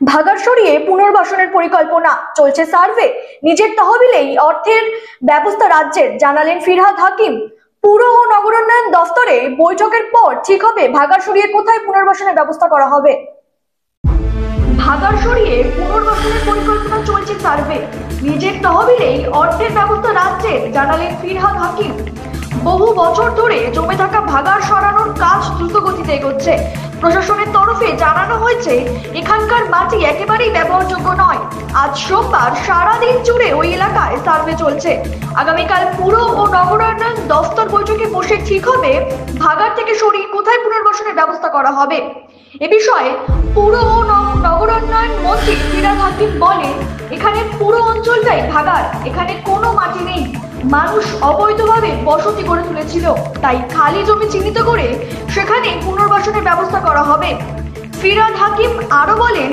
ভাগাড় সরিয়ে পুনর্বাসনের পরিকল্পনা চলছে, সার্ভে নিজের তহবিলেই অর্থের ব্যবস্থা রাজ্যের, জানালেন ফিরহাদ হাকিম। পুর ও নগরোন্নয়ন দফতরে বৈঠকের পর ঠিক হবে ভাগাড় সরিয়ে কোথায় পুনর্বাসনের ব্যবস্থা করা হবে। ভাগাড় সরিয়ে পুনর্বাসনের পরিকল্পনা চলছে, সার্ভে নিজের তহবিলেই অর্থের ব্যবস্থা রাজ্যের, জানালেন ফিরহাদ হাকিম। বহু বছর ধরে জমে থাকা ভাগাড় সরানোর কাজ দ্রুত গতিতে এগোচ্ছে। প্রশাসনের তরফে জানানো হয়েছে এখানকার মাটি একেবারেই ব্যবহারযোগ্য নয়। আজ সোমবার সারাদিন জুড়ে ওই এলাকায় সার্ভে চলছে। আগামীকাল পুর ও নগরায়ণ দফতর বৈঠকে বসে ঠিক হবে ভাগাড় থেকে সরিয়ে কোথায় পুনর্বাসনের ব্যবস্থা করা হবে। এ বিষয়ে পুর ও নগরোন্নয়ন মন্ত্রী ফিরহাদ হাকিম বলেন, এখানে পুরো অঞ্চলটাই ভাগাড়, এখানে কোনো মাটি নেই। মানুষ অবৈধভাবে বসতি গড়ে তুলেছিল, তাই খালি জমি চিহ্নিত করে সেখানে পুনর্বাসনের ব্যবস্থা করা হবে। ফিরহাদ হাকিম আরো বলেন,